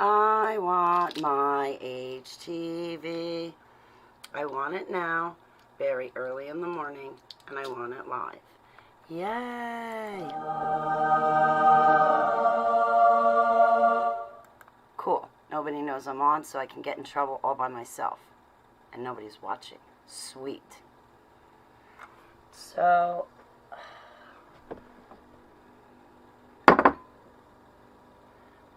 I want my HTV. I want it now, very early in the morning, and I want it live. Yay! Cool. Nobody knows I'm on, so I can get in trouble all by myself. And nobody's watching. Sweet. So,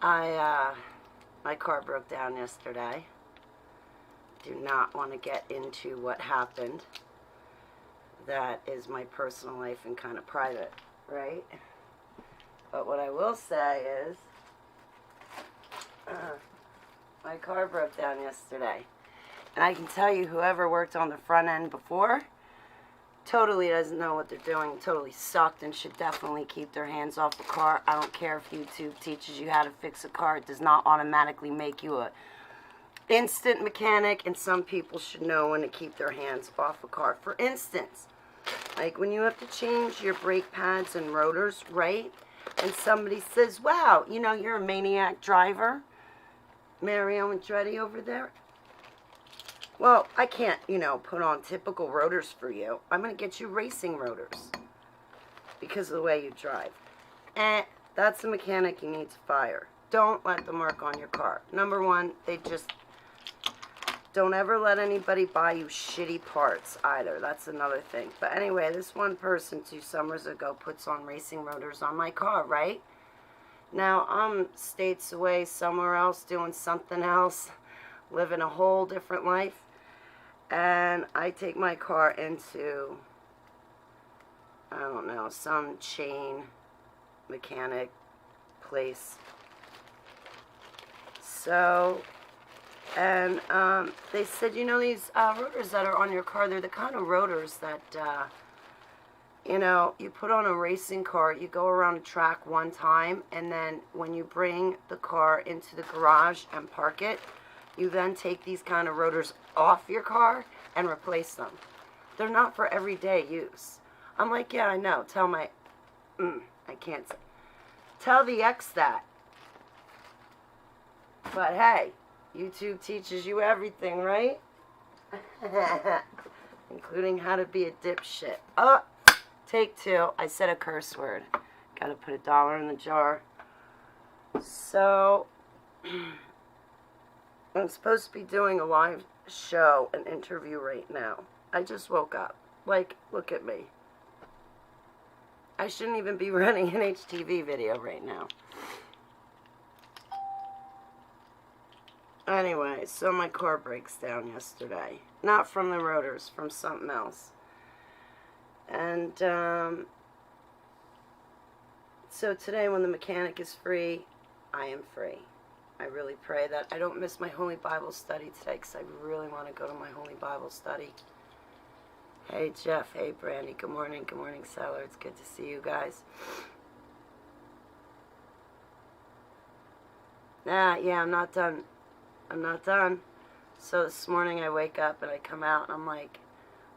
my car broke down yesterday. Do not want to get into what happened. That is my personal life and kind of private, right? But what I will say is, my car broke down yesterday. And I can tell you, whoever worked on the front end before totally doesn't know what they're doing, totally sucked, and should definitely keep their hands off the car. I don't care if YouTube teaches you how to fix a car. It does not automatically make you a instant mechanic, and some people should know when to keep their hands off a car. For instance, like when you have to change your brake pads and rotors, right? And somebody says, wow, you know, you're a maniac driver, Mario Andretti over there. Well, I can't, you know, put on typical rotors for you. I'm going to get you racing rotors because of the way you drive. And that's the mechanic you need to fire. Don't let them work on your car. Number one, they just don't ever let anybody buy you shitty parts either. That's another thing. But anyway, this one person 2 summers ago puts on racing rotors on my car, right? Now, I'm states away somewhere else doing something else, living a whole different life. And I take my car into, I don't know, some chain mechanic place. So, and they said, you know, these rotors that are on your car, they're the kind of rotors that, you know, you put on a racing car, you go around a track one time, and then when you bring the car into the garage and park it, you then take these kind of rotors off your car and replace them. They're not for everyday use. I'm like, yeah, I know. Tell my, I can't say. Tell the ex that. But hey, YouTube teaches you everything, right? Including how to be a dipshit. Oh, take 2. I said a curse word. Gotta put $1 in the jar. So, I'm supposed to be doing a live show, an interview right now. I just woke up. Like, look at me. I shouldn't even be running an HTV video right now. Anyway, so my car breaks down yesterday. Not from the rotors, from something else. And, so today when the mechanic is free, I am free. I really pray that I don't miss my Holy Bible study today, because I really want to go to my Holy Bible study. Hey, Jeff. Hey, Brandy. Good morning. Good morning, Seller. It's good to see you guys. Yeah, I'm not done. I'm not done. So this morning I wake up and I come out and I'm like,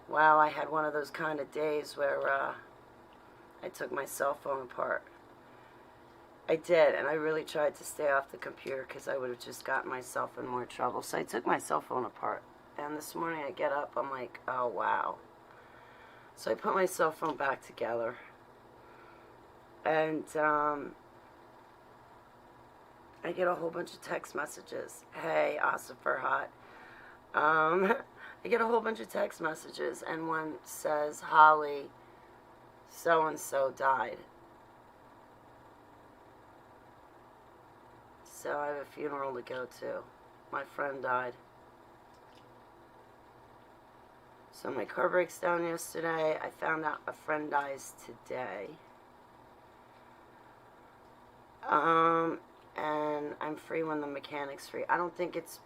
wow, I had one of those kind of days where I took my cell phone apart. I did, and I really tried to stay off the computer because I would have just gotten myself in more trouble. So I took my cell phone apart, and this morning I get up, I'm like, oh, wow. So I put my cell phone back together, and I get a whole bunch of text messages. Hey, Ossifer Hot. I get a whole bunch of text messages, and one says, Holly, so-and-so died. So I have a funeral to go to. My friend died. So my car breaks down yesterday. I found out a friend dies today. And I'm free when the mechanic's free. I don't think it's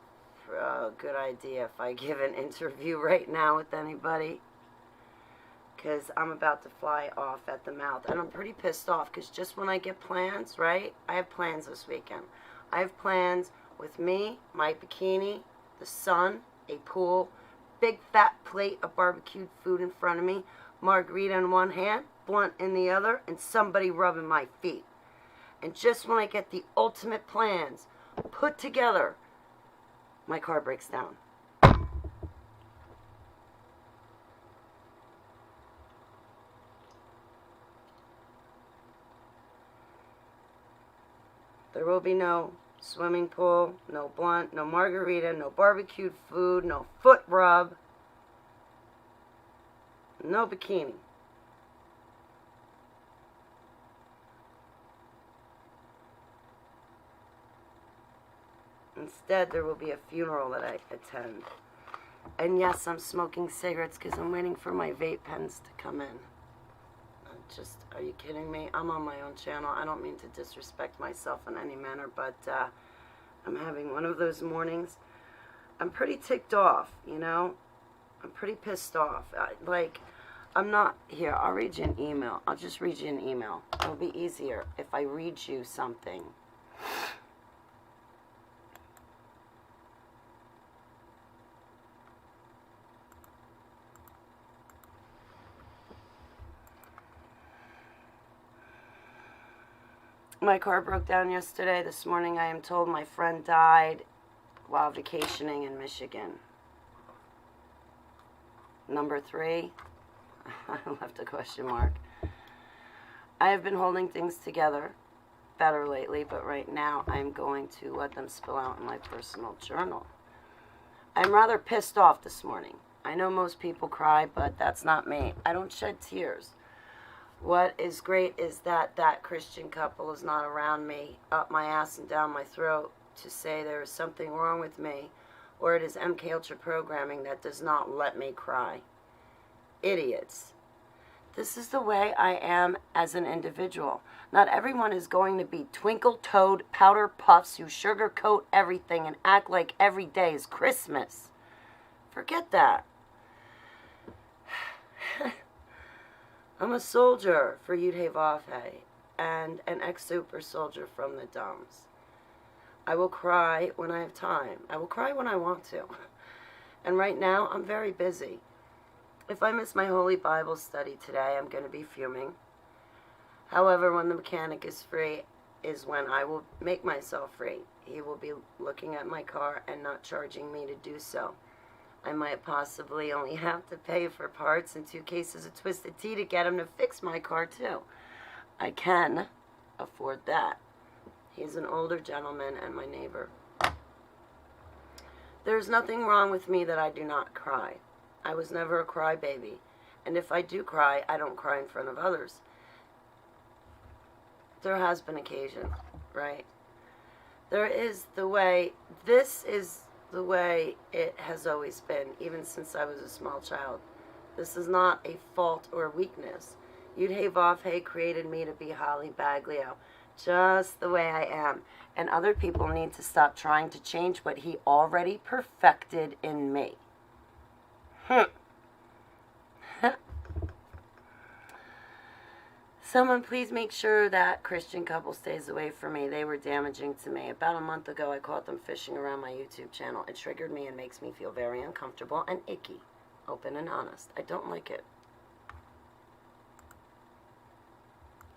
a good idea if I give an interview right now with anybody, because I'm about to fly off at the mouth. And I'm pretty pissed off because just when I get plans, right? I have plans this weekend. I have plans with me, my bikini, the sun, a pool, big fat plate of barbecued food in front of me, margarita in one hand, blunt in the other, and somebody rubbing my feet. And just when I get the ultimate plans put together, my car breaks down. There will be no swimming pool, no blunt, no margarita, no barbecued food, no foot rub, no bikini. Instead, there will be a funeral that I attend. And yes, I'm smoking cigarettes because I'm waiting for my vape pens to come in. Are you kidding me? I'm on my own channel. I don't mean to disrespect myself in any manner, but I'm having one of those mornings. I'm pretty ticked off, you know? I'm pretty pissed off. I'm not... Here, I'll read you an email. I'll just read you an email. It'll be easier if I read you something. My car broke down yesterday. This morning I am told my friend died while vacationing in Michigan. Number 3, I left a question mark. I have been holding things together better lately, but right now I'm going to let them spill out in my personal journal. I'm rather pissed off this morning. I know most people cry, but that's not me. I don't shed tears. What is great is that that Christian couple is not around me, up my ass and down my throat, to say there is something wrong with me, or it is MK Ultra programming that does not let me cry. Idiots. This is the way I am as an individual. Not everyone is going to be twinkle-toed powder puffs who sugarcoat everything and act like every day is Christmas. Forget that. I'm a soldier for Yudhe Vavhe and an ex-super soldier from the dumps. I will cry when I have time. I will cry when I want to. And right now, I'm very busy. If I miss my Holy Bible study today, I'm going to be fuming. However, when the mechanic is free is when I will make myself free. He will be looking at my car and not charging me to do so. I might possibly only have to pay for parts and 2 cases of Twisted Tea to get him to fix my car, too. I can afford that. He's an older gentleman and my neighbor. There's nothing wrong with me that I do not cry. I was never a crybaby. And if I do cry, I don't cry in front of others. There has been occasion, right? There is the way, this is the way it has always been, even since I was a small child. This is not a fault or weakness. Yudhe Vavhe created me to be Holly Baglio, just the way I am. And other people need to stop trying to change what he already perfected in me. Someone please make sure that Christian couple stays away from me. They were damaging to me. About a month ago, I caught them fishing around my YouTube channel. It triggered me and makes me feel very uncomfortable and icky. Open and honest. I don't like it.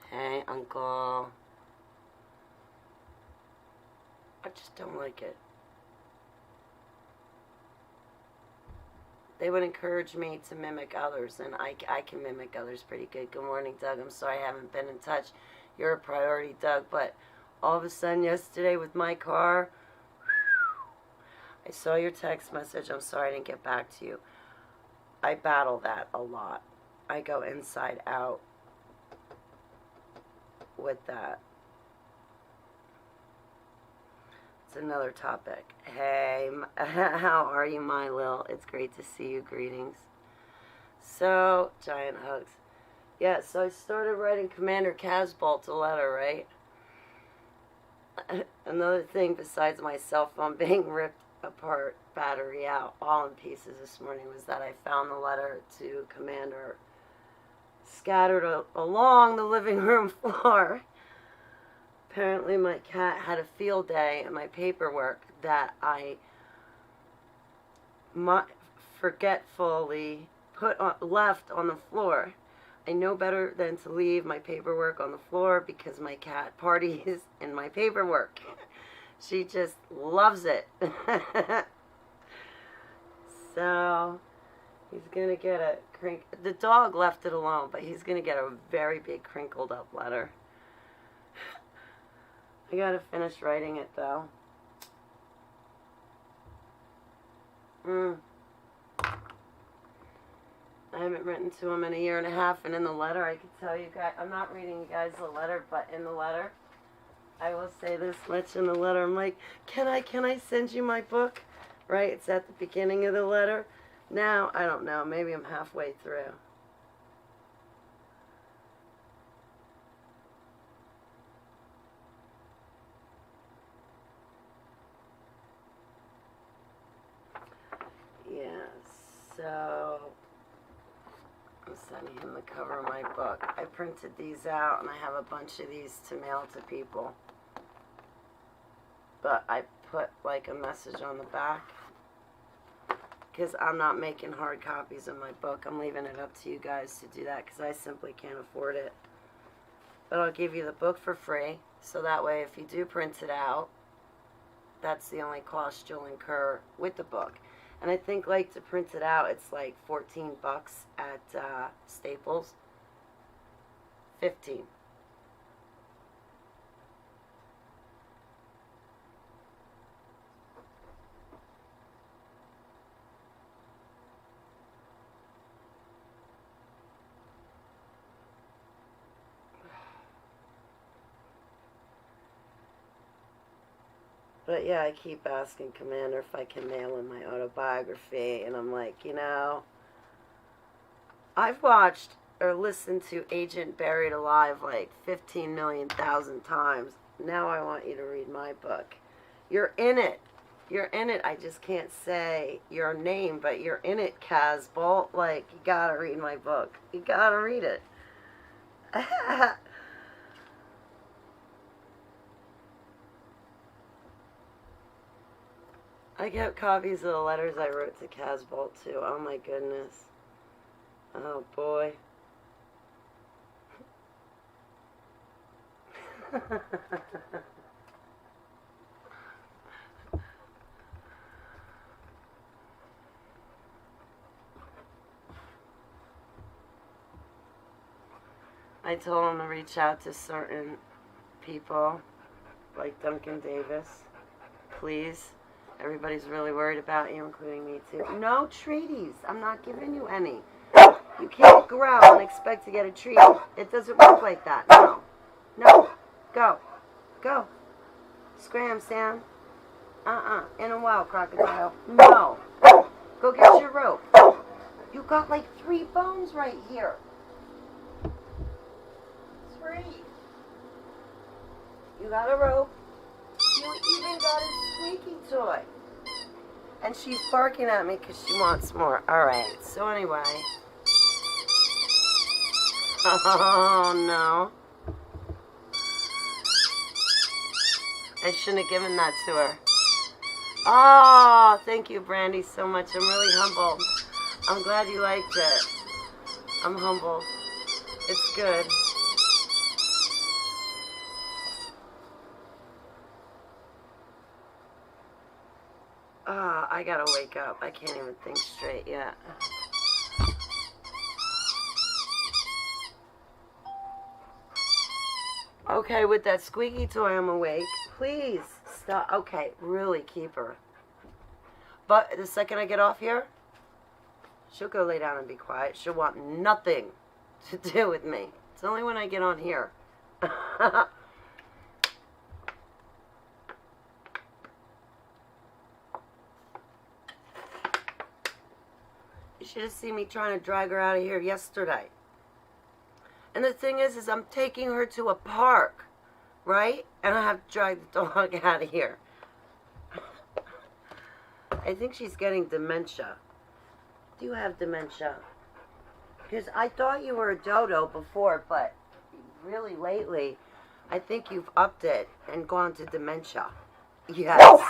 Hey, Uncle. I just don't like it. They would encourage me to mimic others, and I can mimic others pretty good. Good morning, Doug. I'm sorry I haven't been in touch. You're a priority, Doug, but all of a sudden yesterday with my car, I saw your text message. I'm sorry I didn't get back to you. I battle that a lot. I go inside out with that. Another topic. Hey, how are you, my Lil? It's great to see you. Greetings. So, giant hugs. Yeah, so I started writing Commander Casbolt a letter, right? Another thing besides my cell phone being ripped apart, battery out, all in pieces this morning, was that I found the letter to Commander scattered along the living room floor. Apparently my cat had a field day in my paperwork that I forgetfully left on the floor. I know better than to leave my paperwork on the floor because my cat parties in my paperwork. She just loves it. So, he's going to get a the dog left it alone, but he's going to get a very big crinkled up letter. I got to finish writing it, though. I haven't written to him in a year and a half, and in the letter, I can tell you guys, I'm not reading you guys the letter, but in the letter, I will say this much in the letter. I'm like, can I send you my book? Right? It's at the beginning of the letter. Now, I don't know, maybe I'm halfway through. Yeah, so I'm sending him the cover of my book. I printed these out, and I have a bunch of these to mail to people. But I put like a message on the back, because I'm not making hard copies of my book. I'm leaving it up to you guys to do that, because I simply can't afford it. But I'll give you the book for free, so that way if you do print it out, that's the only cost you'll incur with the book. And I think, like, to print it out, it's like $14 at Staples. 15. But yeah, I keep asking Commander if I can mail in my autobiography, and I'm like, you know, I've watched or listened to Agent Buried Alive like 15 million thousand times. Now I want you to read my book. You're in it. You're in it. I just can't say your name, but you're in it, Casbolt. Like, you gotta read my book. You gotta read it. I kept copies of the letters I wrote to Casbolt, too. Oh, my goodness. Oh, boy. I told him to reach out to certain people, like Duncan Davis. Please. Everybody's really worried about you, including me, too. No treaties. I'm not giving you any. You can't growl and expect to get a treaty. It doesn't work like that. No. No. Go. Go. Scram, Sam. In a while, crocodile. No. Go get your rope. You got like 3 bones right here. 3. You got a rope. You even got a squeaky toy. And she's barking at me because she wants more. Alright, so anyway. Oh, no. I shouldn't have given that to her. Oh, thank you, Brandy, so much. I'm really humbled. I'm glad you liked it. I'm humbled. It's good. I gotta wake up. I can't even think straight yet. Okay, with that squeaky toy, I'm awake. Please stop. Okay, really keep her. But the second I get off here, she'll go lay down and be quiet. She'll want nothing to do with me. It's only when I get on here. You should have seen me trying to drag her out of here yesterday. And the thing is I'm taking her to a park, right? And I have to drag the dog out of here. I think she's getting dementia. Do you have dementia? Because I thought you were a dodo before, but really lately, I think you've upped it and gone to dementia. Yes.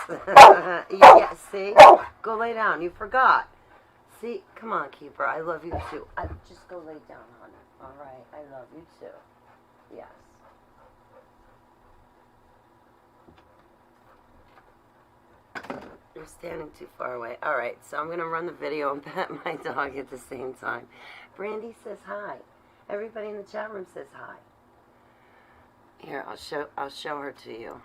Yes, see? Go lay down. You forgot. See? Come on, Keeper. I love you too. Just go lay down, honey. All right. I love you too. Yes. You're standing too far away. All right, so I'm going to run the video and pet my dog at the same time. Brandy says hi. Everybody in the chat room says hi. Here, I'll show her to you.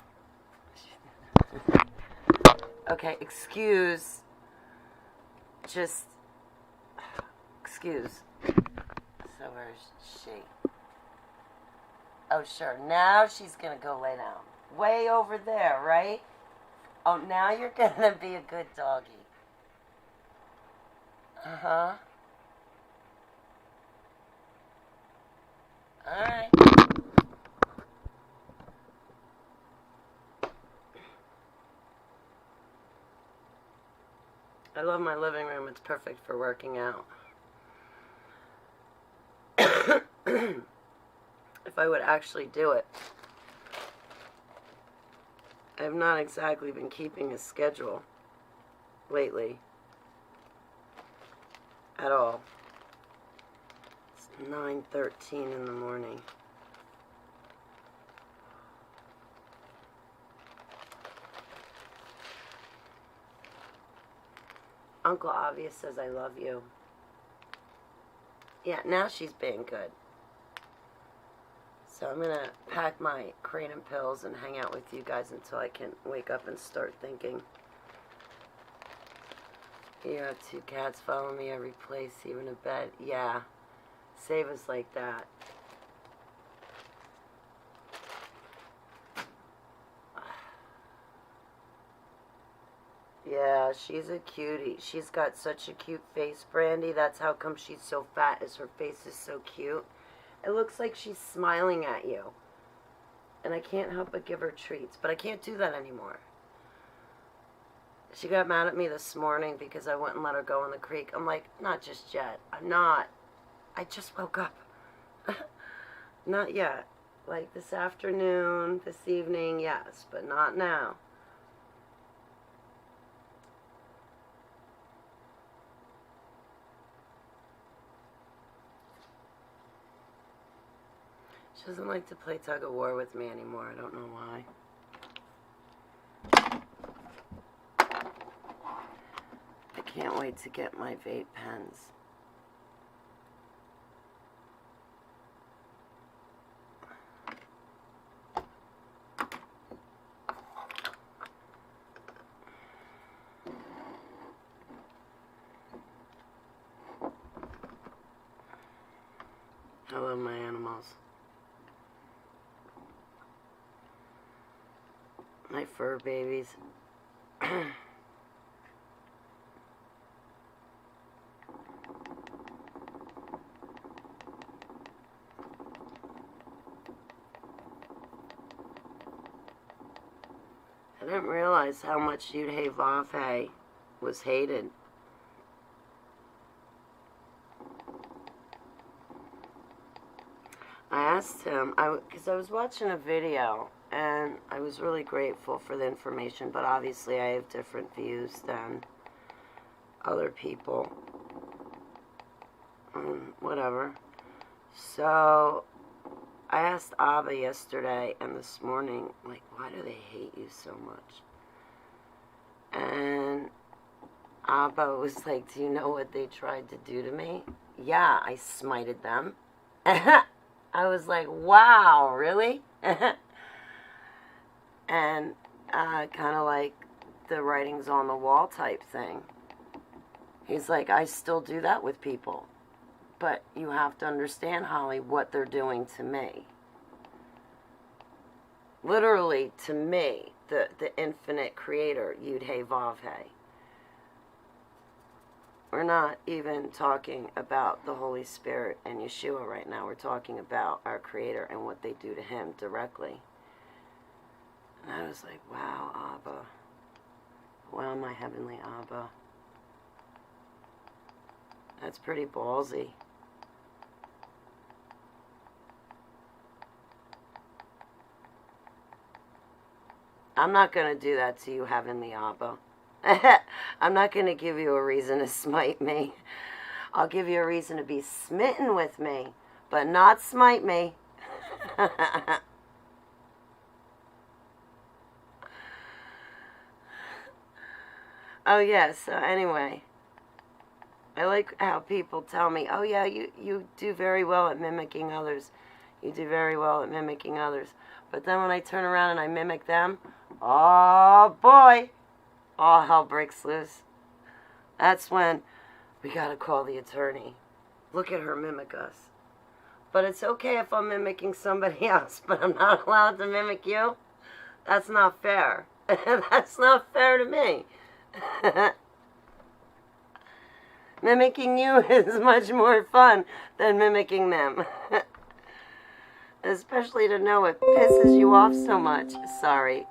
Okay, excuse. Excuse. So where's she? Oh, sure. Now she's going to go lay down. Way over there, right? Oh, now you're going to be a good doggy. Uh-huh. All right. I love my living room. It's perfect for working out. If I would actually do it. I have not exactly been keeping a schedule lately. At all. It's 9:13 in the morning. Uncle Obvious says I love you. Yeah, now she's being good. So I'm going to pack my kratom pills and hang out with you guys until I can wake up and start thinking. You have 2 cats follow me every place, even to bed. Yeah, save us like that. Yeah, she's a cutie. She's got such a cute face, Brandy. That's how come she's so fat, is her face is so cute. It looks like she's smiling at you. And I can't help but give her treats. But I can't do that anymore. She got mad at me this morning because I wouldn't let her go in the creek. I'm like, not just yet. I'm not. I just woke up. Not yet. Like this afternoon, this evening, yes. But not now. She doesn't like to play tug of war with me anymore. I don't know why. I can't wait to get my vape pens. I love my animals. My fur babies. I didn't realize how much Yudhe Vavhe was hated. I asked him, because I was watching a video, and I was really grateful for the information, but obviously I have different views than other people. Whatever. So, I asked Abba yesterday and this morning, like, why do they hate you so much? And Abba was like, do you know what they tried to do to me? Yeah, I smited them. I was like, wow, really? And kind of like the writings on the wall type thing. He's like, I still do that with people. But you have to understand, Holly, what they're doing to me. Literally, to me, the infinite creator, Yudhe Vavhe. We're not even talking about the Holy Spirit and Yeshua right now. We're talking about our Creator and what they do to Him directly. And I was like, wow, Abba. Wow, my heavenly Abba. That's pretty ballsy. I'm not going to do that to you, heavenly Abba. I'm not going to give you a reason to smite me. I'll give you a reason to be smitten with me, but not smite me. Oh, yeah, so anyway, I like how people tell me, oh, yeah, you do very well at mimicking others. You do very well at mimicking others. But then when I turn around and I mimic them, oh, boy, all hell breaks loose. That's when we gotta call the attorney. Look at her mimic us. But it's okay if I'm mimicking somebody else, but I'm not allowed to mimic you? That's not fair. That's not fair to me. Mimicking you is much more fun than mimicking them. Especially to know it pisses you off so much. Sorry.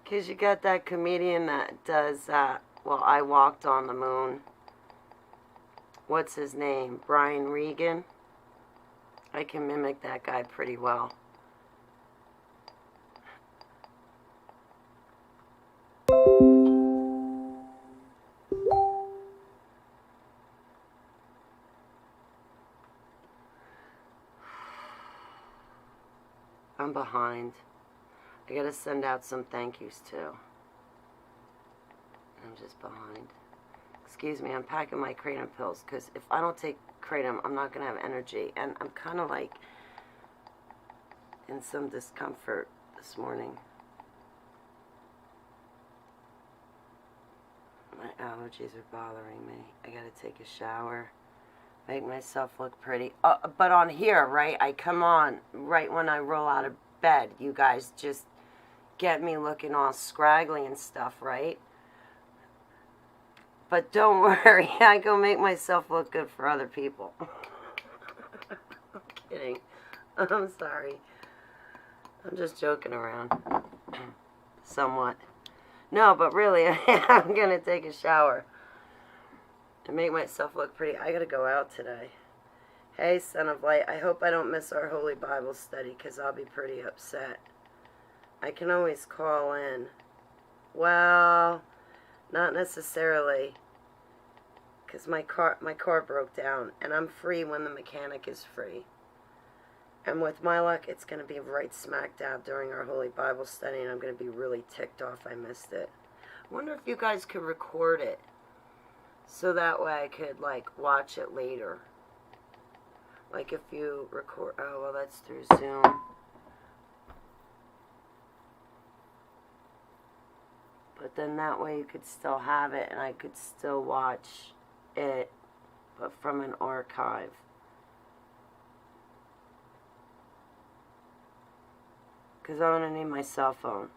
Because you got that comedian that does, well, I walked on the moon. What's his name? Brian Regan. I can mimic that guy pretty well. I'm behind. I gotta send out some thank yous too. I'm just behind. Excuse me, I'm packing my kratom pills because if I don't take kratom, I'm not gonna have energy. And I'm kind of like in some discomfort this morning. My allergies are bothering me. I gotta take a shower. Make myself look pretty. But on here, right, I come on right when I roll out of bed. You guys just get me looking all scraggly and stuff, right? But don't worry, I go make myself look good for other people. I'm kidding. I'm sorry. I'm just joking around. Somewhat. No, but really, I'm going to take a shower and make myself look pretty. I gotta go out today. Hey, Son of Light, I hope I don't miss our Holy Bible study because I'll be pretty upset. I can always call in. Well, not necessarily, because my car broke down, and I'm free when the mechanic is free. And with my luck, it's going to be right smack dab during our Holy Bible study, and I'm going to be really ticked off I missed it. I wonder if you guys could record it. So that way I could, like, watch it later. Like if you record... Oh, well, that's through Zoom. But then that way you could still have it and I could still watch it, but from an archive. Because I'm going to need my cell phone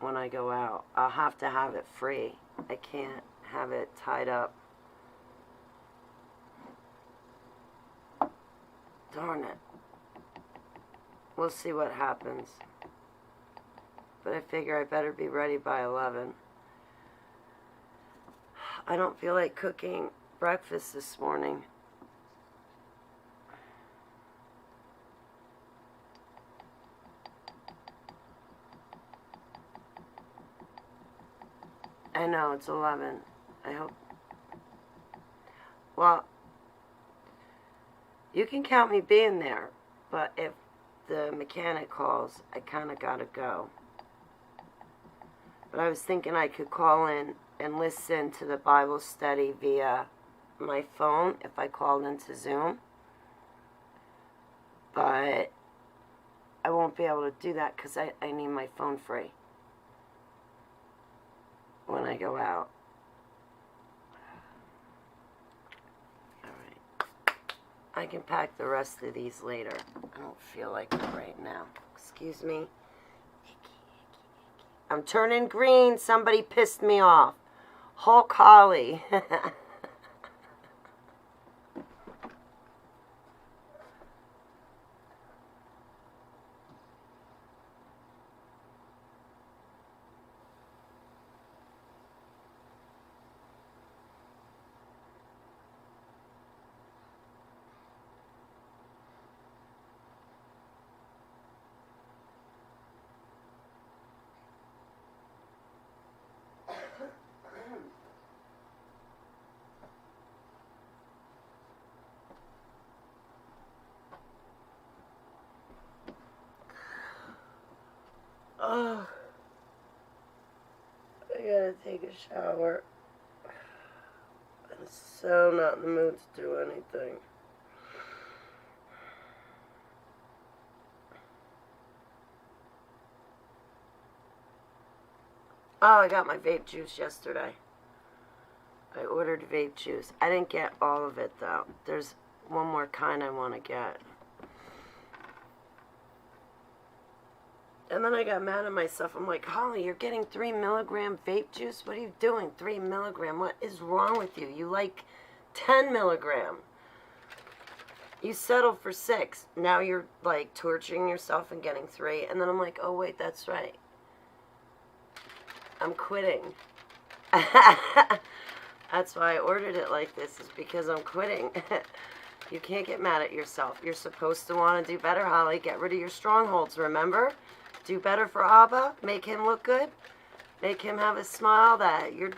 when I go out. I'll have to have it free. I can't have it tied up. Darn it. We'll see what happens. But I figure I better be ready by 11. I don't feel like cooking breakfast this morning. I know, it's 11. I hope. Well, you can count me being there, but if the mechanic calls, I kind of gotta go. But I was thinking I could call in and listen to the Bible study via my phone if I called into Zoom. But I won't be able to do that because I need my phone free when I go out. I can pack the rest of these later. I don't feel like it right now. Excuse me. I'm turning green. Somebody pissed me off. Hulk Holly. Oh, I gotta take a shower. I'm so not in the mood to do anything. Oh, I got my vape juice yesterday. I ordered vape juice. I didn't get all of it, though. There's one more kind I want to get. And then I got mad at myself. I'm like, Holly, you're getting 3 milligram vape juice? What are you doing? 3 milligram? What is wrong with you? You like 10 milligram. You settled for 6. Now you're like torturing yourself and getting 3. And then I'm like, oh, wait, that's right. I'm quitting. That's why I ordered it like this, is because I'm quitting. You can't get mad at yourself. You're supposed to want to do better, Holly. Get rid of your strongholds, remember? Do better for Abba. Make him look good. Make him have a smile that you're,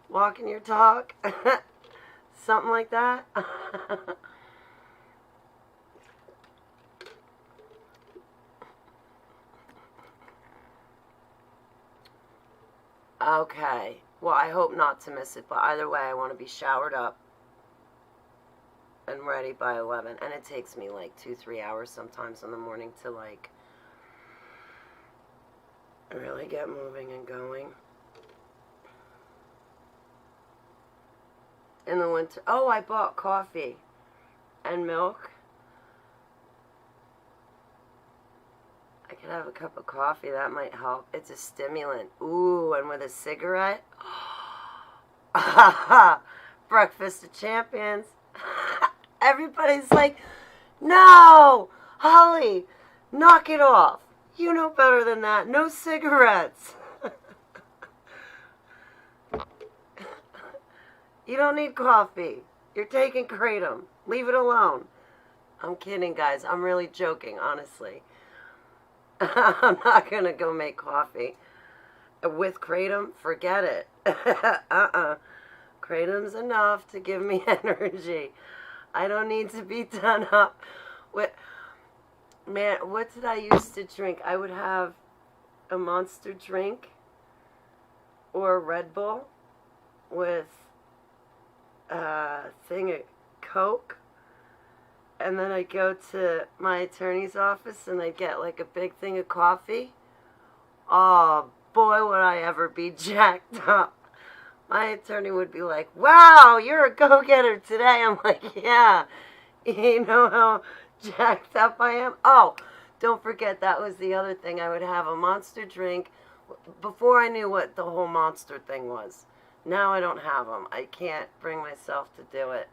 walking your talk. Something like that. Okay. Well, I hope not to miss it, but either way, I want to be showered up and ready by 11. And it takes me like 2-3 hours sometimes in the morning to like really get moving and going. In the winter, oh, I bought coffee and milk. I could have a cup of coffee, that might help. It's a stimulant. Ooh, and with a cigarette. Breakfast of champions. Everybody's like, no, Holly, knock it off. You know better than that. No cigarettes. You don't need coffee. You're taking kratom. Leave it alone. I'm kidding, guys. I'm really joking, honestly. I'm not going to go make coffee. With kratom, forget it. Kratom's enough to give me energy. I don't need to be done up with... Man, what did I used to drink? I would have a Monster drink or a Red Bull with a thing of Coke. And then I'd go to my attorney's office and I'd get like a big thing of coffee. Oh, boy, would I ever be jacked up. My attorney would be like, wow, you're a go-getter today. I'm like, yeah. You know how jacked up I am? Oh, don't forget, that was the other thing. I would have a Monster drink before I knew what the whole Monster thing was. Now I don't have them. I can't bring myself to do it.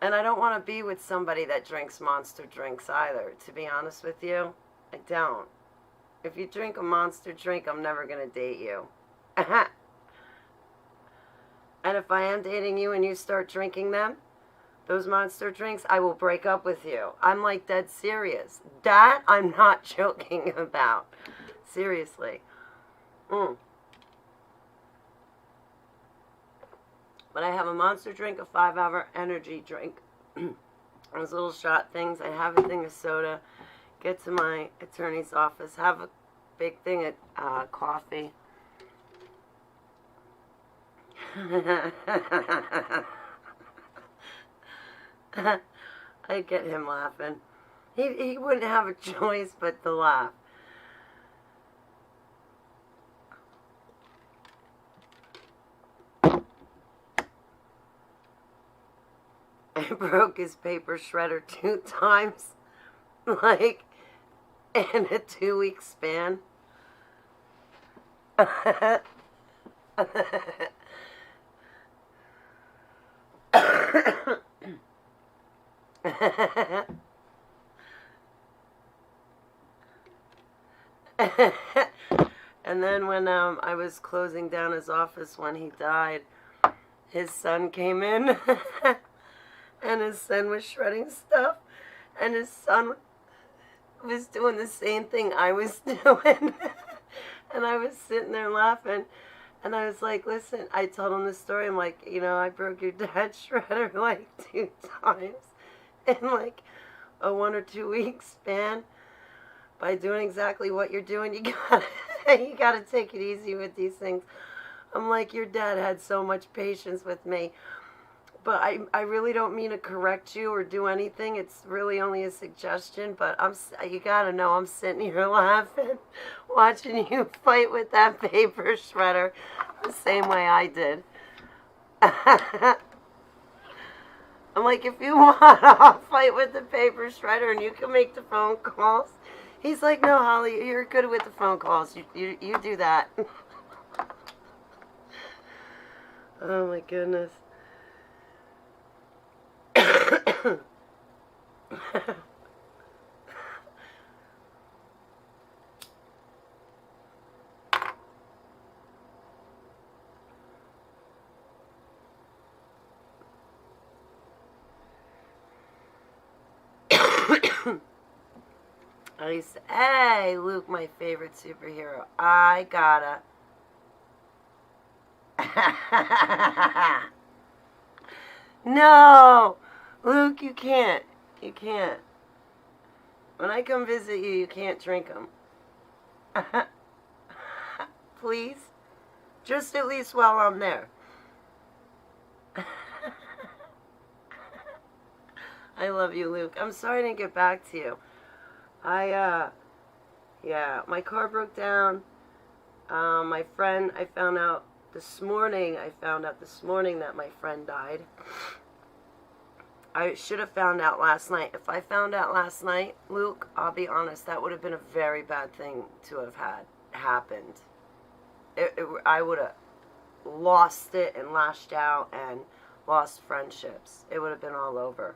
And I don't want to be with somebody that drinks Monster drinks either. To be honest with you, I don't. If you drink a Monster drink, I'm never going to date you. And if I am dating you and you start drinking them, those Monster drinks, I will break up with you. I'm like dead serious. That I'm not joking about. Seriously. But I have a Monster drink, a 5-hour energy drink. Those little shot things. I have a thing of soda. Get to my attorney's office. Have a big thing of coffee. I'd get him laughing. He wouldn't have a choice but to laugh. I broke his paper shredder 2 times, like, in a 2-week span. And then when I was closing down his office when he died, his son came in and his son was shredding stuff and his son was doing the same thing I was doing. And I was sitting there laughing. And I was like, listen, I told him the story. I'm like, I broke your dad's shredder like 2 times in like a 1 or 2 week span. by doing exactly what you're doing. You gotta take it easy with these things. I'm like, your dad had so much patience with me. But I really don't mean to correct you or do anything. It's really only a suggestion. But you gotta know I'm sitting here laughing, watching you fight with that paper shredder the same way I did. I'm like, if you want, I'll fight with the paper shredder and you can make the phone calls. He's like, no, Holly, you're good with the phone calls. You do that. Oh my goodness. I said, hey, Luke, my favorite superhero. I gotta. No, Luke, you can't. You can't. When I come visit you, you can't drink them. Please? Just at least while I'm there. I love you, Luke. I'm sorry I didn't get back to you. Yeah, my car broke down. My friend, I found out this morning that my friend died. I should have found out last night. If I found out last night, Luke, I'll be honest, that would have been a very bad thing to have had happened. I would have lost it and lashed out and lost friendships. It would have been all over.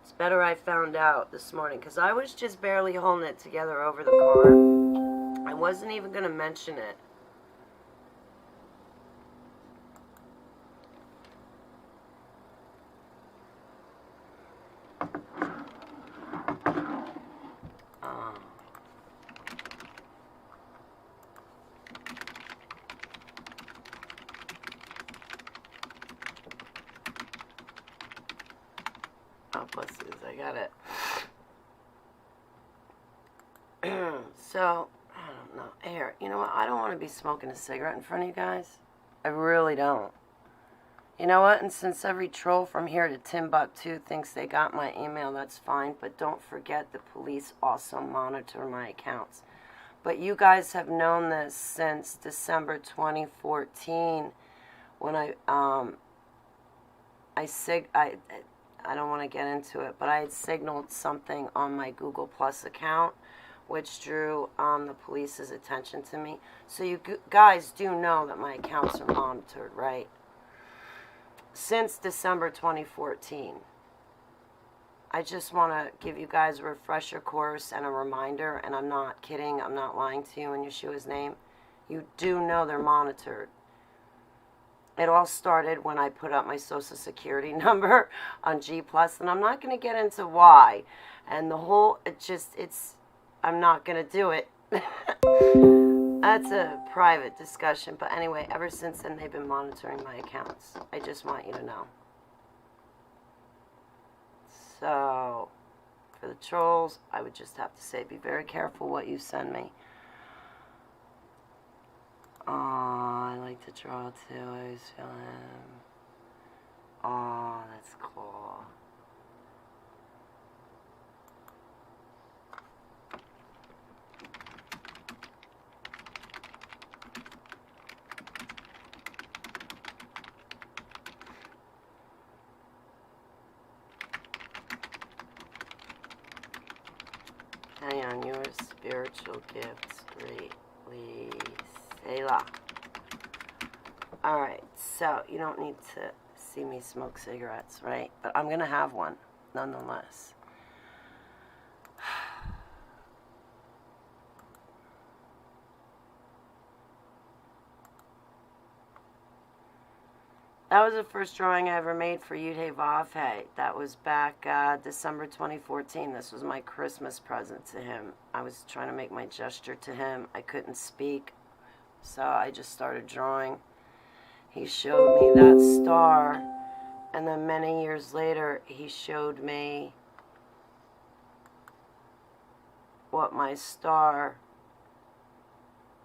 It's better I found out this morning because I was just barely holding it together over the car. I wasn't even going to mention it. Oh, buses, I got it. So, I don't know. Here, you know what? I don't want to be smoking a cigarette in front of you guys. I really don't. You know what? And since every troll from here to Timbuktu thinks they got my email, that's fine. But don't forget the police also monitor my accounts. But you guys have known this since December 2014 when I don't want to get into it, but I had signaled something on my Google Plus account, which drew the police's attention to me. So you guys do know that my accounts are monitored, right? Since December 2014. I just want to give you guys a refresher course and a reminder, and I'm not kidding, I'm not lying to you in Yeshua's name. You do know they're monitored. It all started when I put up my social security number on G+, and I'm not going to get into why. And the whole, I'm not going to do it. That's a private discussion. But anyway, ever since then, they've been monitoring my accounts. I just want you to know. So, for the trolls, I would just have to say, be very careful what you send me. Oh, I like to draw too. I always feel him. Oh, that's cool. Hang on, your spiritual gifts greatly. Selah. Alright, so you don't need to see me smoke cigarettes, right? But I'm going to have one, nonetheless. That was the first drawing I ever made for Yud-Hey Vav-Hey. That was back December 2014. This was my Christmas present to him. I was trying to make my gesture to him. I couldn't speak, so I just started drawing. He showed me that star, And then many years later, he showed me what my star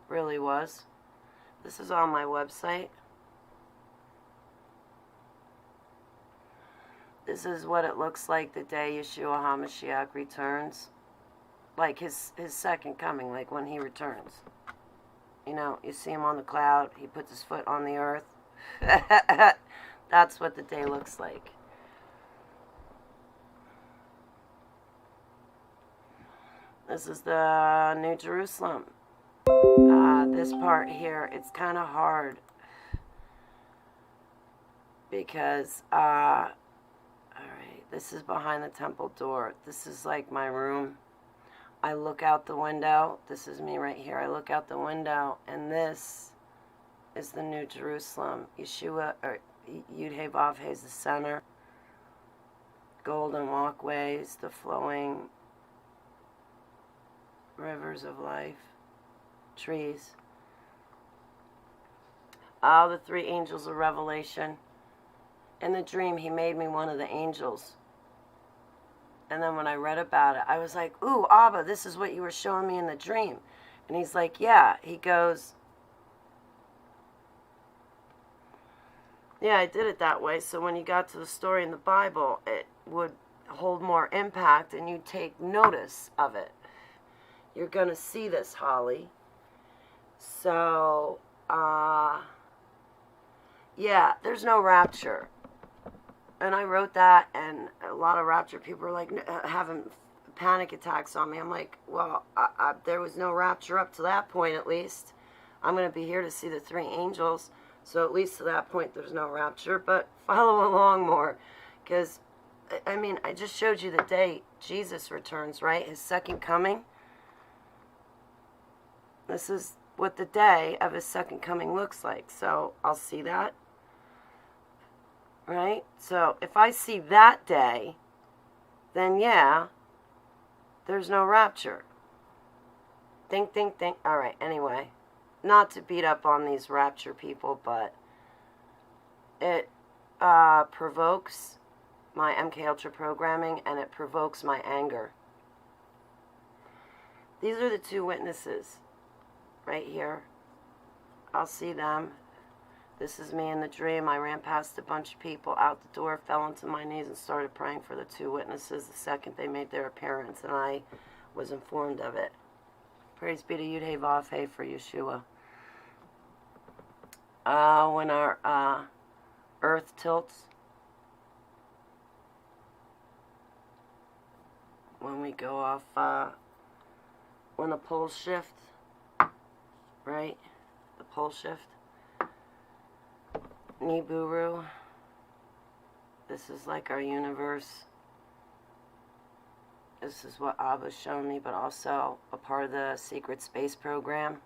really was. This is on my website. This is what it looks like the day Yeshua HaMashiach returns. Like his second coming, like when he returns. You know, you see him on the cloud, he puts his foot on the earth. That's what the day looks like. This is the New Jerusalem. This part here, it's kind of hard because, alright, this is behind the temple door. This is like my room. I look out the window. This is me right here. I look out the window, and this is the New Jerusalem. Yeshua, or Yud-Heh Vav-Heh is the center. Golden walkways, the flowing rivers of life, trees. Oh, the three angels of Revelation. In the dream, he made me one of the angels. And then when I read about it, I was like, ooh, Abba, this is what you were showing me in the dream. And he's like, yeah. He goes, yeah, I did it that way. So when you got to the story in the Bible, it would hold more impact and you'd take notice of it. You're going to see this, Holly. So, yeah, there's no rapture. And I wrote that, and a lot of rapture people were like having panic attacks on me. I'm like, well, there was no rapture up to that point, at least. I'm going to be here to see the three angels. So at least to that point, there's no rapture. But follow along more. Because, I mean, I just showed you the day Jesus returns, right? His second coming. This is what the day of his second coming looks like. So I'll see that. Right? So if I see that day, then yeah, there's no rapture. Think. All right, anyway. Not to beat up on these rapture people, but it provokes my MK Ultra programming and it provokes my anger. These are the two witnesses right here. I'll see them. This is me in the dream. I ran past a bunch of people out the door, fell onto my knees, and started praying for the two witnesses the second they made their appearance, and I was informed of it. Praise be to Yud-Heh Vav-Heh for Yeshua. When our earth tilts, when we go off, when the poles shift, right? The pole shift. Nibiru. This is like our universe. This is what Abba's shown me, but also a part of the secret space program.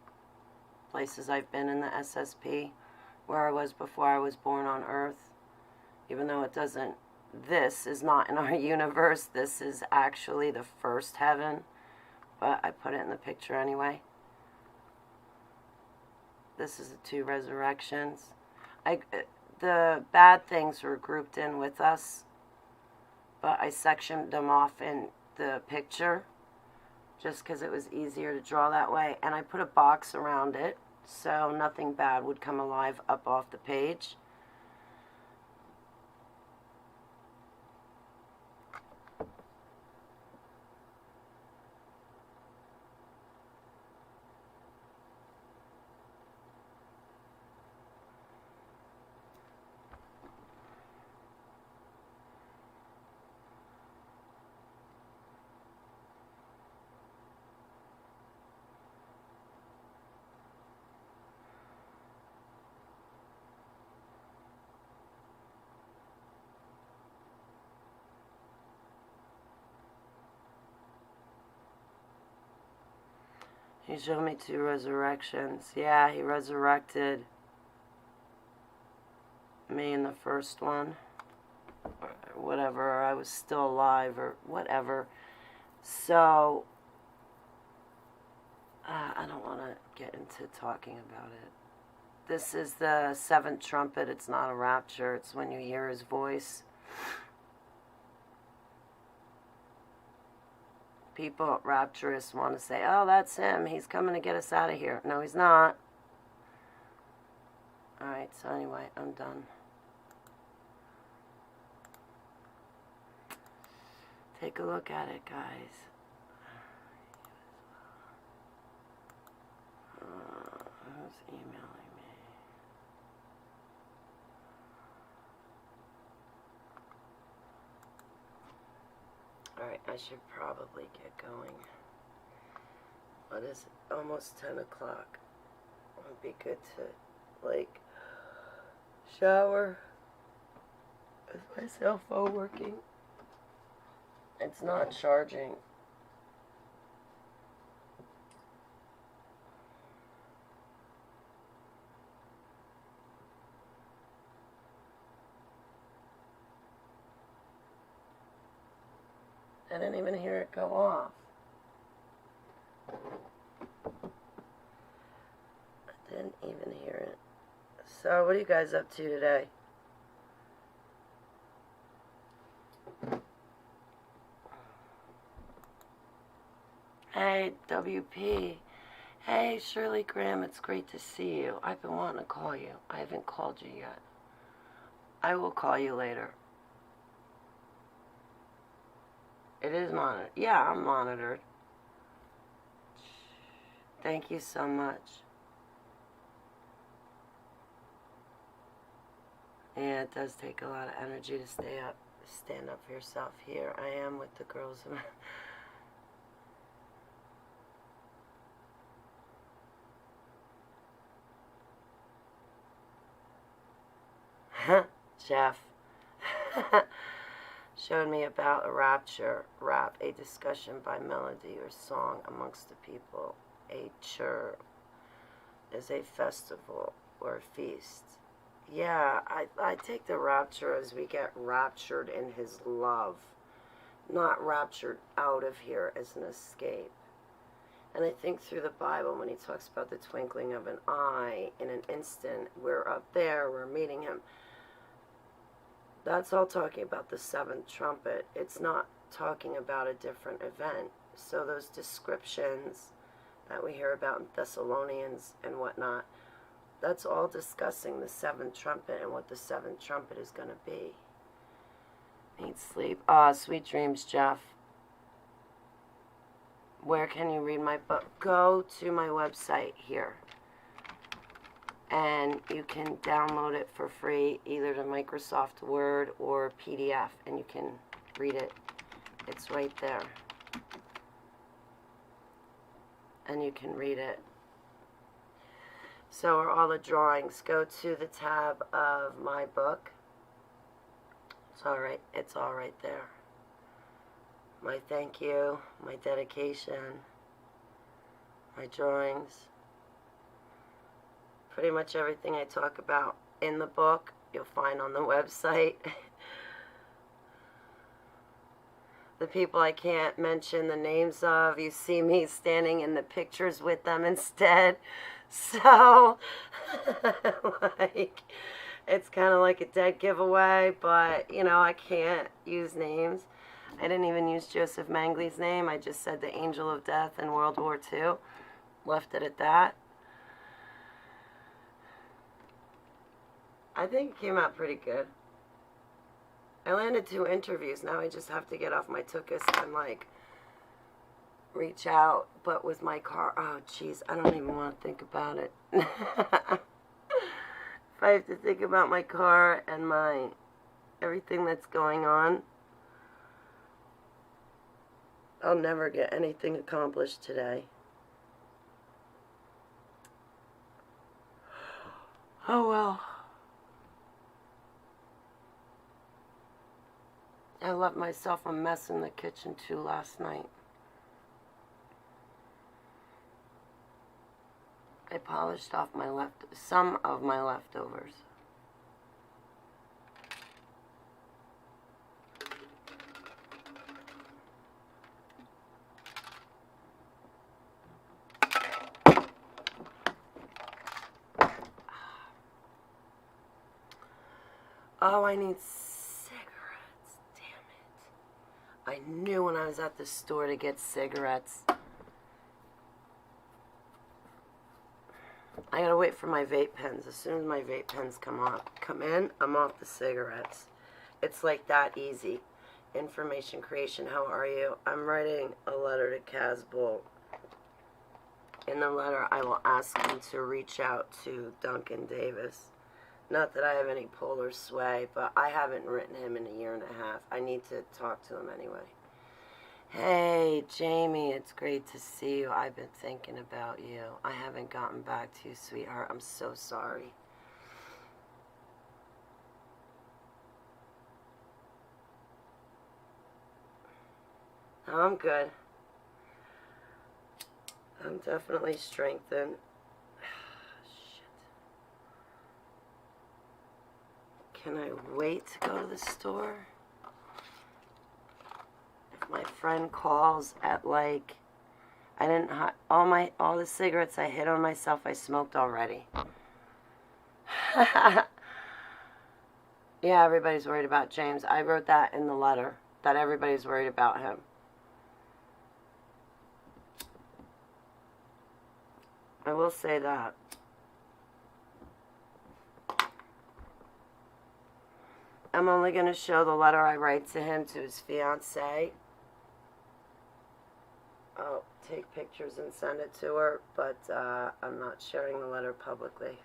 Places I've been in the SSP, where I was before I was born on Earth. Even though it doesn't, this is not in our universe. This is actually the first heaven, but I put it in the picture anyway. This is the two resurrections. The bad things were grouped in with us, but I sectioned them off in the picture just because it was easier to draw that way. And I put a box around it so nothing bad would come alive up off the page. He showed me two resurrections. Yeah, he resurrected me in the first one. Or whatever, or I was still alive, or whatever. So, I don't want to get into talking about it. This is the seventh trumpet. It's not a rapture. It's when you hear his voice. People, rapturists, want to say, oh, that's him. He's coming to get us out of here. No, he's not. Alright, so anyway, I'm done. Take a look at it, guys. Who's emailing me? Alright, I should probably get going. What is it? Almost 10 o'clock. It would be good to, like, shower. Is my cell phone working? It's not charging. I didn't even hear it go off. I didn't even hear it. So, what are you guys up to today? Hey, WP. Hey, Shirley Graham, it's great to see you. I've been wanting to call you. I haven't called you yet. I will call you later. It is monitored. Yeah, I'm monitored. Thank you so much. Yeah, it does take a lot of energy to stand up for yourself. Here I am with the girls. Jeff showed me about a rapture, rap, a discussion by melody or song amongst the people. A chur is a festival or a feast. Yeah, I take the rapture as we get raptured in his love, not raptured out of here as an escape. And I think through the Bible, when he talks about the twinkling of an eye, in an instant, we're up there, we're meeting him. That's all talking about the seventh trumpet. It's not talking about a different event. So those descriptions that we hear about in Thessalonians and whatnot, that's all discussing the seventh trumpet and what the seventh trumpet is going to be. Need sleep. Ah, sweet dreams, Jeff. Where can you read my book? Go to my website here. And you can download it for free, either to Microsoft Word or PDF, and you can read it. It's right there. And you can read it. So are all the drawings. Go to the tab of my book. It's all right there. My thank you, my dedication, my drawings. Pretty much everything I talk about in the book, you'll find on the website. The people I can't mention the names of, you see me standing in the pictures with them instead. So, like, it's kind of like a dead giveaway, but, you know, I can't use names. I didn't even use Joseph Mangley's name. I just said the Angel of Death in World War II. Left it at that. I think it came out pretty good. I landed 2 interviews. Now I just have to get off my tuchus and, like, reach out. But with my car, oh, jeez, I don't even want to think about it. If I have to think about my car and my everything that's going on, I'll never get anything accomplished today. Oh, well. I left myself a mess in the kitchen, too, last night. I polished off some of my leftovers. Oh, I need cigarettes. Damn it. I knew when I was at the store to get cigarettes. I gotta wait for my vape pens. As soon as my vape pens come in, I'm off the cigarettes. It's like that easy. Information creation, how are you? I'm writing a letter to Casbolt. In the letter, I will ask him to reach out to Duncan Davis. Not that I have any pull or sway, but I haven't written him in a year and a half. I need to talk to him anyway. Hey, Jamie, it's great to see you. I've been thinking about you. I haven't gotten back to you, sweetheart. I'm so sorry. I'm good. I'm definitely strengthened. Shit. Can I wait to go to the store? If my friend calls at like, I didn't, all the cigarettes I hid on myself, I smoked already. Yeah, everybody's worried about James. I wrote that in the letter, that everybody's worried about him. I will say that. I'm only going to show the letter I write to him to his fiancée. I'll take pictures and send it to her, but I'm not sharing the letter publicly.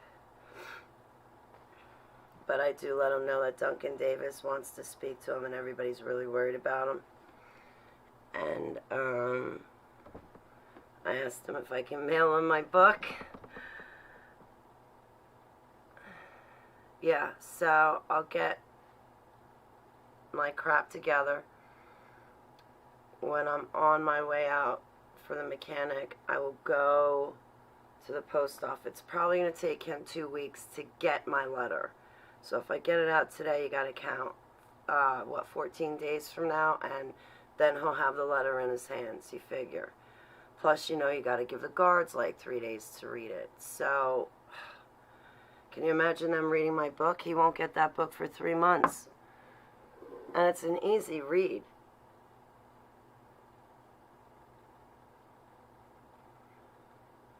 But I do let him know that Duncan Davis wants to speak to him and everybody's really worried about him. And I asked him if I can mail him my book. Yeah, so I'll get my crap together. When I'm on my way out for the mechanic, I will go to the post office. It's probably going to take him 2 weeks to get my letter. So if I get it out today, you got to count, 14 days from now, and then he'll have the letter in his hands, you figure. Plus, you got to give the guards like 3 days to read it. So, can you imagine them reading my book? He won't get that book for 3 months. And it's an easy read.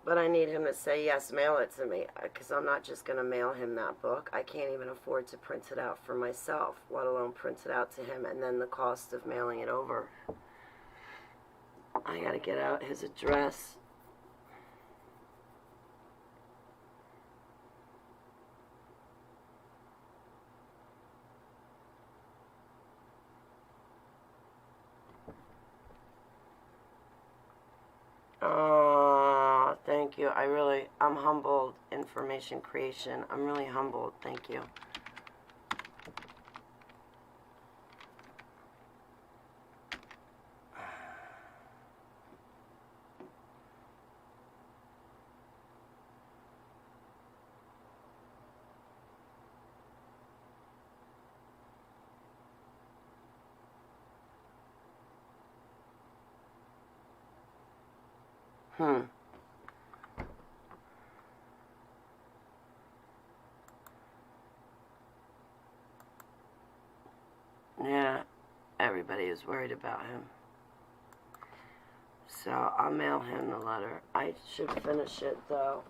But I need him to say, yes, mail it to me, because I'm not just going to mail him that book. I can't even afford to print it out for myself, let alone print it out to him, and then the cost of mailing it over. I got to get out his address. Oh, thank you. I'm humbled. Information creation. I'm really humbled. Thank you. Yeah, everybody is worried about him. So I'll mail him the letter. I should finish it though.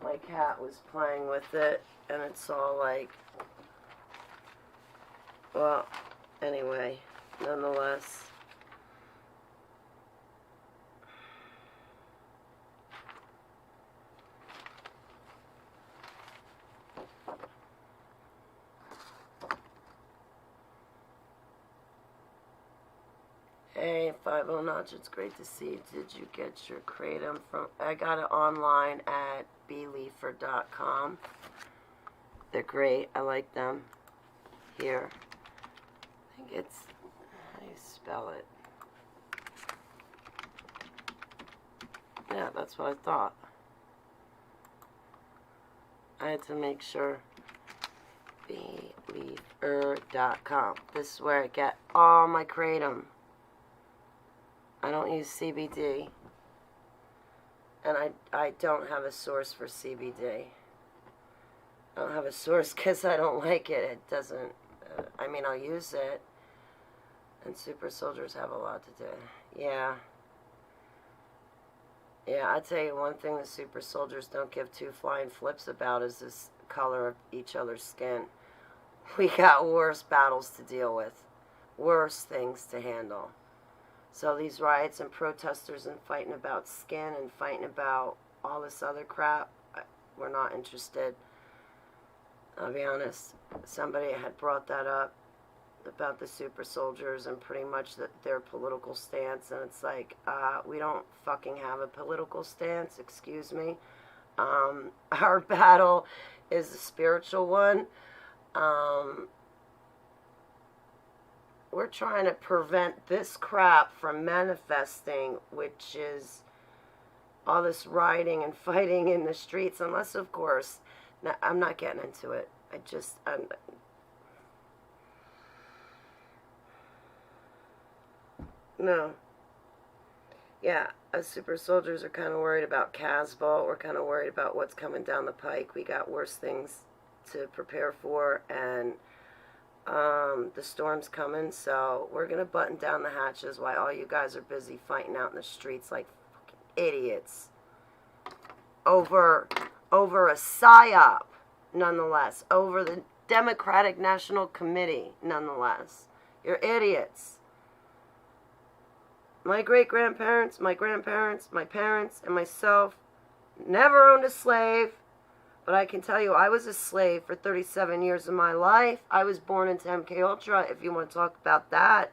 My cat was playing with it and it's all like, well, anyway, nonetheless. Hey, 50 Notch, it's great to see you. Did you get your kratom from... I got it online at beleafer.com. They're great. I like them. Here. I think it's... How do you spell it? Yeah, that's what I thought. I had to make sure. beleafer.com. This is where I get all my kratom. I don't use CBD, and I don't have a source for CBD. I don't have a source because I don't like it. It doesn't, I mean, I'll use it. And super soldiers have a lot to do. Yeah. Yeah, I tell you one thing the super soldiers don't give two flying flips about is this color of each other's skin. We got worse battles to deal with. Worse things to handle. So these riots and protesters and fighting about skin and fighting about all this other crap, we're not interested. I'll be honest. Somebody had brought that up about the super soldiers and pretty much their political stance, and it's like, we don't fucking have a political stance, excuse me. Our battle is a spiritual one. We're trying to prevent this crap from manifesting, which is all this rioting and fighting in the streets, unless, of course, I'm not getting into it. No. Yeah, us super soldiers are kind of worried about Casbolt. We're kind of worried about what's coming down the pike. We got worse things to prepare for, and the storm's coming, so we're going to button down the hatches while all you guys are busy fighting out in the streets like fucking idiots. Over a PSYOP, nonetheless. Over the Democratic National Committee, nonetheless. You're idiots. My great-grandparents, my grandparents, my parents, and myself never owned a slave. But I can tell you, I was a slave for 37 years of my life. I was born into MK Ultra, if you want to talk about that.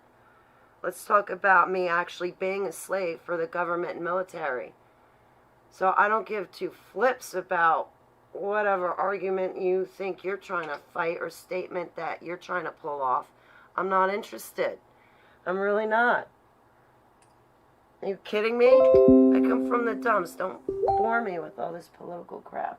Let's talk about me actually being a slave for the government and military. So I don't give two flips about whatever argument you think you're trying to fight or statement that you're trying to pull off. I'm not interested. I'm really not. Are you kidding me? I come from the dumps. Don't bore me with all this political crap.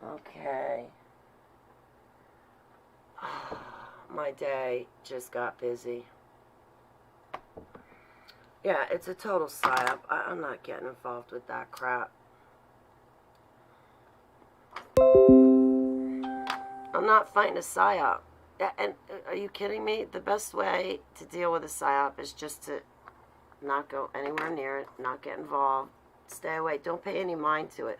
Okay. My day just got busy. Yeah, it's a total psyop. I'm not getting involved with that crap. I'm not fighting a psyop. And are you kidding me? The best way to deal with a psyop is just to not go anywhere near it, not get involved, stay away. Don't pay any mind to it.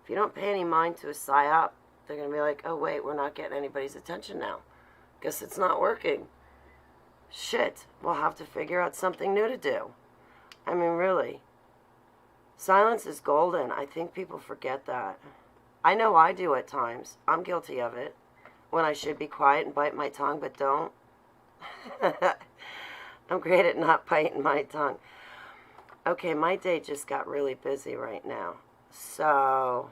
If you don't pay any mind to a psyop, they're going to be like, oh, wait, we're not getting anybody's attention now. Guess it's not working. Shit, we'll have to figure out something new to do. I mean, really. Silence is golden. I think people forget that. I know I do at times. I'm guilty of it. When I should be quiet and bite my tongue, but don't. I'm great at not biting my tongue. Okay, my day just got really busy right now. So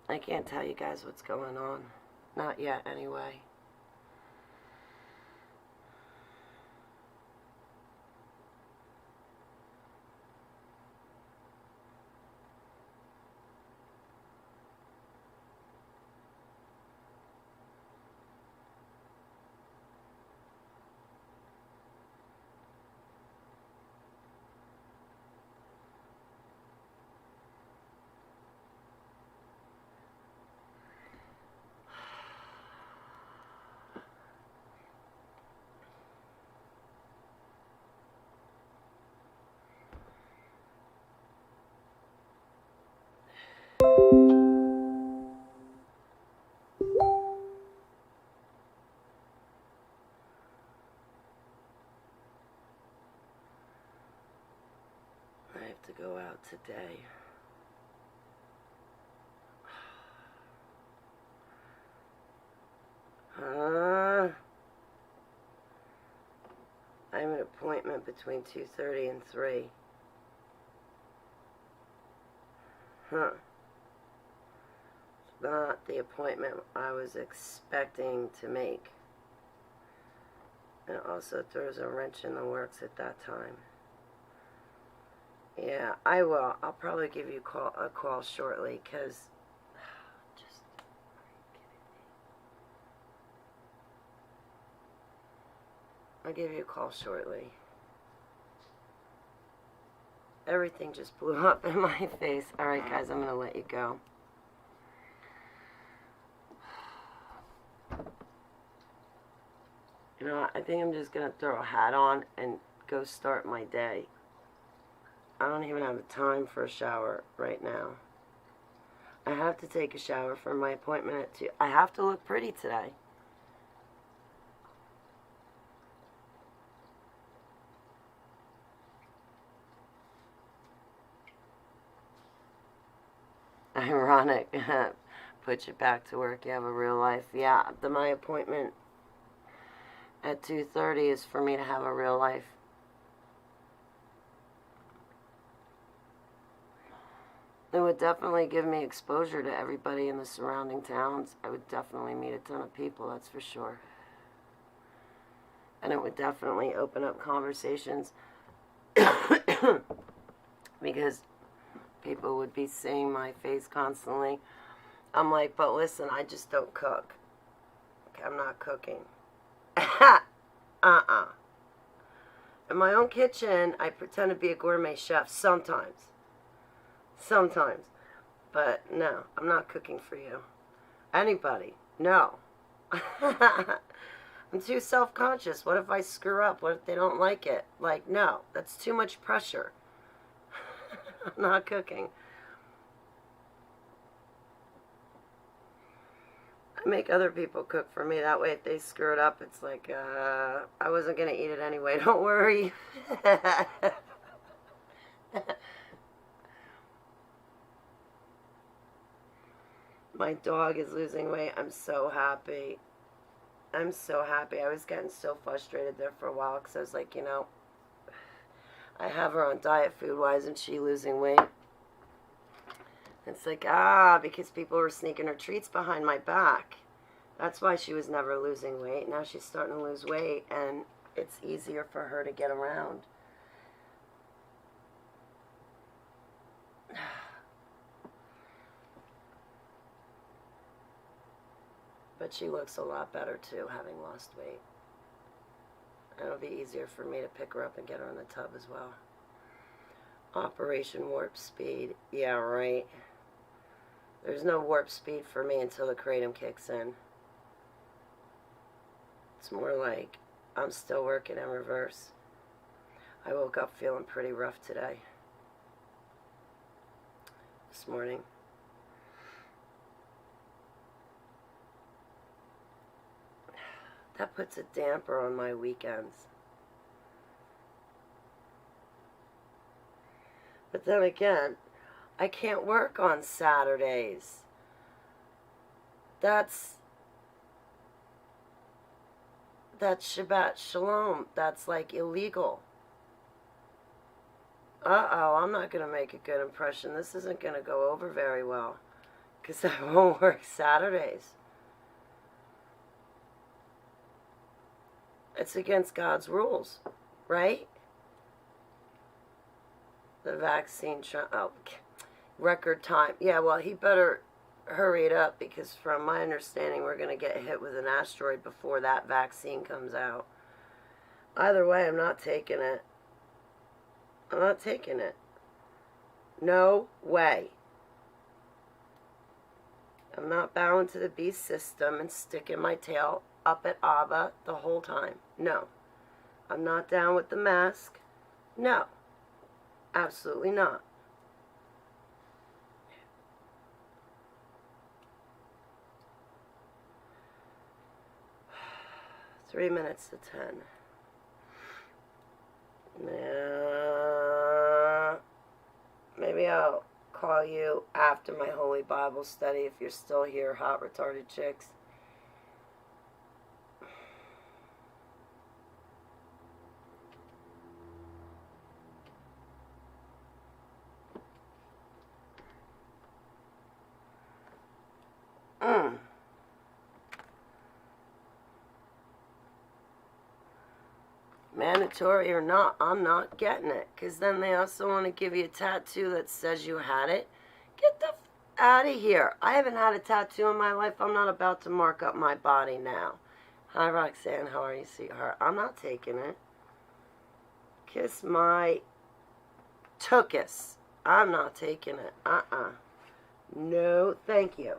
I can't tell you guys what's going on. Not yet, anyway. I have to go out today. I have an appointment between 2:30 and 3. It's not the appointment I was expecting to make. It also throws a wrench in the works at that time. Yeah, I will. I'll probably give you a call shortly, because just, I'll give you a call shortly. Everything just blew up in my face. Alright, guys, I'm going to let you go. You know what? I think I'm just going to throw a hat on and go start my day. I don't even have the time for a shower right now. I have to take a shower for my appointment at 2. I have to look pretty today. Ironic. Put you back to work. You have a real life. Yeah, my appointment at 2:30 is for me to have a real life. It would definitely give me exposure to everybody in the surrounding towns. I would definitely meet a ton of people, that's for sure. And it would definitely open up conversations because people would be seeing my face constantly. I'm like, but listen, I just don't cook. Okay, I'm not cooking. In my own kitchen, I pretend to be a gourmet chef sometimes. Sometimes. But no, I'm not cooking for you. Anybody. No. I'm too self-conscious. What if I screw up? What if they don't like it? Like, no. That's too much pressure. I'm not cooking. I make other people cook for me. That way, if they screw it up, it's like, I wasn't going to eat it anyway. Don't worry. My dog is losing weight. I'm so happy. I'm so happy. I was getting so frustrated there for a while because I was like, you know, I have her on diet food. Why isn't she losing weight? It's like, because people were sneaking her treats behind my back. That's why she was never losing weight. Now she's starting to lose weight, and it's easier for her to get around. But she looks a lot better, too, having lost weight. It'll be easier for me to pick her up and get her in the tub as well. Operation Warp Speed. Yeah, right. There's no warp speed for me until the kratom kicks in. It's more like I'm still working in reverse. I woke up feeling pretty rough today. This morning. That puts a damper on my weekends. But then again, I can't work on Saturdays. That's Shabbat Shalom. That's like illegal. I'm not going to make a good impression. This isn't going to go over very well because I won't work Saturdays. It's against God's rules, right? The vaccine, record time. Yeah, well, he better hurry it up because from my understanding, we're going to get hit with an asteroid before that vaccine comes out. Either way, I'm not taking it. I'm not taking it. No way. I'm not bowing to the beast system and sticking my tail up at Abba the whole time. No. I'm not down with the mask. No. Absolutely not. Three minutes to 10. Maybe I'll call you after my Holy Bible study if you're still here, hot retarded chicks. Mandatory or not, I'm not getting it. Because then they also want to give you a tattoo that says you had it. Get the out of here. I haven't had a tattoo in my life. I'm not about to mark up my body now. Hi, Roxanne. How are you, sweetheart? I'm not taking it. Kiss my tuchus. I'm not taking it. No, thank you.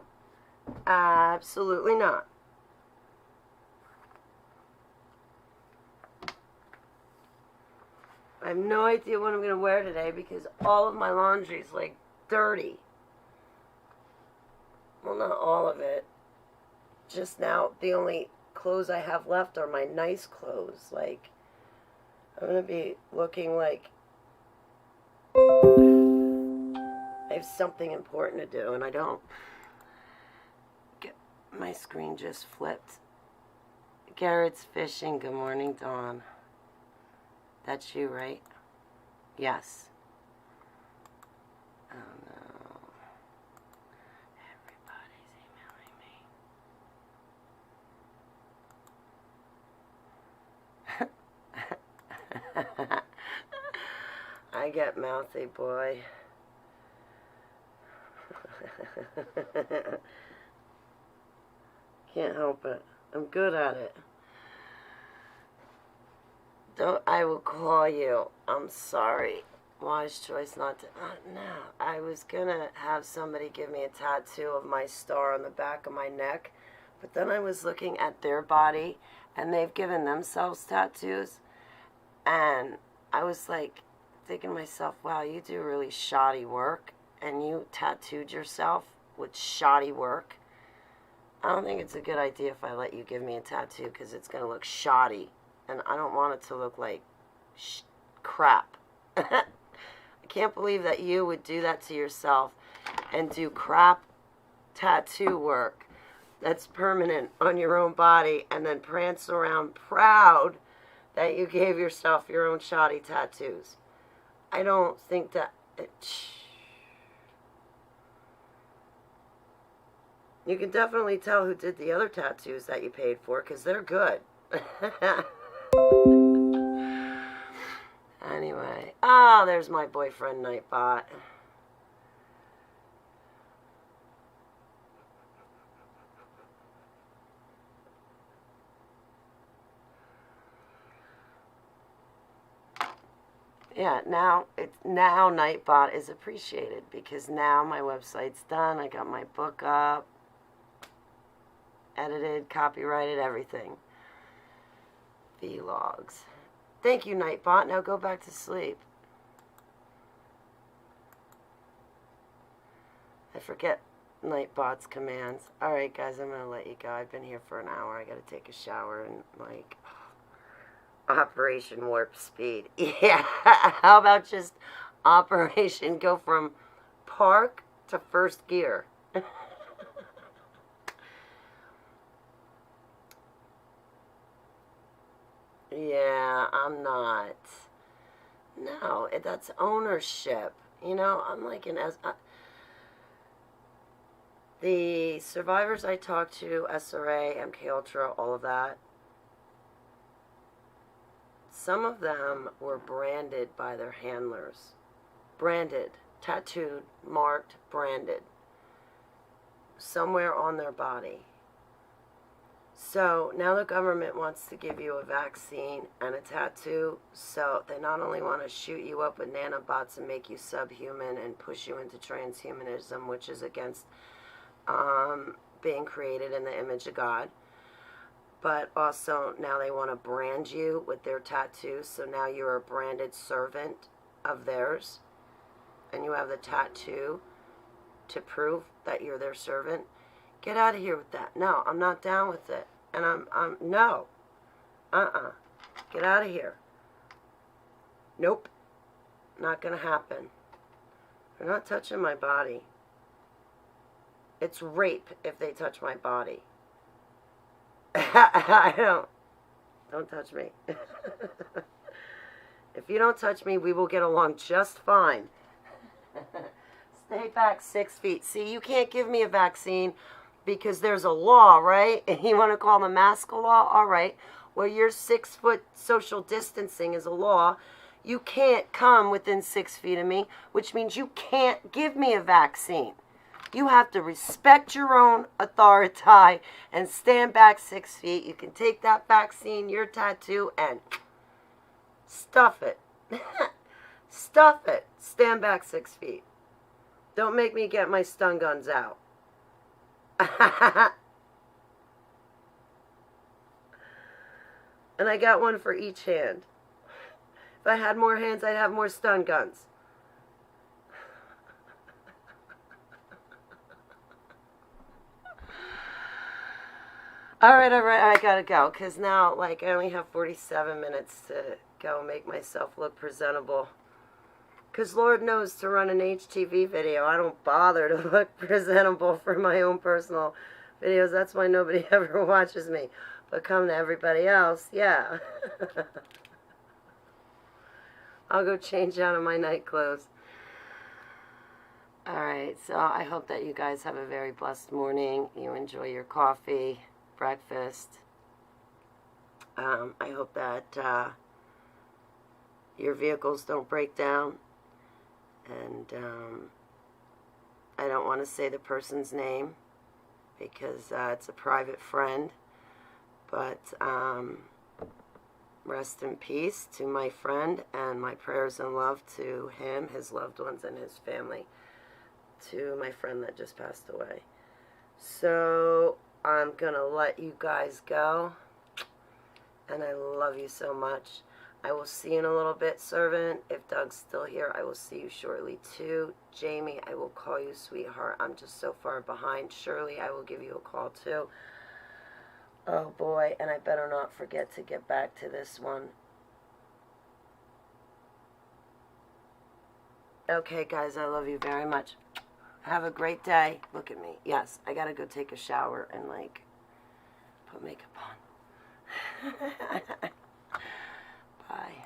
Absolutely not. I have no idea what I'm going to wear today because all of my laundry is like dirty. Well, not all of it. Just now, the only clothes I have left are my nice clothes. Like, I'm going to be looking like I have something important to do, and I don't. My screen just flipped. Garrett's fishing. Good morning, Dawn. That's you, right? Yes. Oh, no. Everybody's emailing me. I get mouthy, boy. Can't help it. I'm good at it. I will call you. I'm sorry. Wise choice not to. No, I was gonna have somebody give me a tattoo of my star on the back of my neck, but then I was looking at their body, and they've given themselves tattoos, and I was like thinking to myself, wow, you do really shoddy work, and you tattooed yourself with shoddy work. I don't think it's a good idea if I let you give me a tattoo because it's gonna look shoddy. And I don't want it to look like crap. I can't believe that you would do that to yourself and do crap tattoo work that's permanent on your own body and then prance around proud that you gave yourself your own shoddy tattoos. I don't think that... You can definitely tell who did the other tattoos that you paid for because they're good. Anyway, there's my boyfriend Nightbot. Yeah, now Nightbot is appreciated because now my website's done. I got my book up, edited, copyrighted, everything. Vlogs. Thank you, Nightbot. Now go back to sleep. I forget Nightbot's commands. Alright, guys, I'm going to let you go. I've been here for an hour. I got to take a shower and, like, Operation Warp Speed. Yeah, how about just Operation go from park to first gear? Yeah, I'm not. No, that's ownership. You know, I'm like the survivors I talked to, SRA, MK Ultra, all of that. Some of them were branded by their handlers. Branded, tattooed, marked, branded. Somewhere on their body. So now the government wants to give you a vaccine and a tattoo, so they not only want to shoot you up with nanobots and make you subhuman and push you into transhumanism, which is against being created in the image of God, but also now they want to brand you with their tattoos, so now you're a branded servant of theirs, and you have the tattoo to prove that you're their servant. Get out of here with that. No, I'm not down with it. And no. Get out of here. Nope. Not gonna happen. They're not touching my body. It's rape if they touch my body. Don't touch me. If you don't touch me, we will get along just fine. Stay back 6 feet. See, you can't give me a vaccine because there's a law, right? And you want to call the mask a law? All right. where your 6-foot social distancing is a law, you can't come within 6 feet of me, which means you can't give me a vaccine. You have to respect your own authority and stand back 6 feet. You can take that vaccine, your tattoo, and stuff it. Stuff it. Stand back 6 feet. Don't make me get my stun guns out. And I got one for each hand. If I had more hands, I'd have more stun guns. All right, I gotta go, because now, like, I only have 47 minutes to go make myself look presentable. Because Lord knows, to run an HTV video, I don't bother to look presentable for my own personal videos. That's why nobody ever watches me. But come to everybody else, yeah. I'll go change out of my night clothes. Alright, so I hope that you guys have a very blessed morning. You enjoy your coffee, breakfast. I hope that your vehicles don't break down. And I don't want to say the person's name because it's a private friend. But rest in peace to my friend, and my prayers and love to him, his loved ones, and his family. To my friend that just passed away. So I'm going to let you guys go. And I love you so much. I will see you in a little bit, servant. If Doug's still here, I will see you shortly too. Jamie, I will call you, sweetheart. I'm just so far behind. Shirley, I will give you a call too. Oh boy, and I better not forget to get back to this one. Okay, guys, I love you very much. Have a great day. Look at me. Yes, I gotta go take a shower and, like, put makeup on. Bye.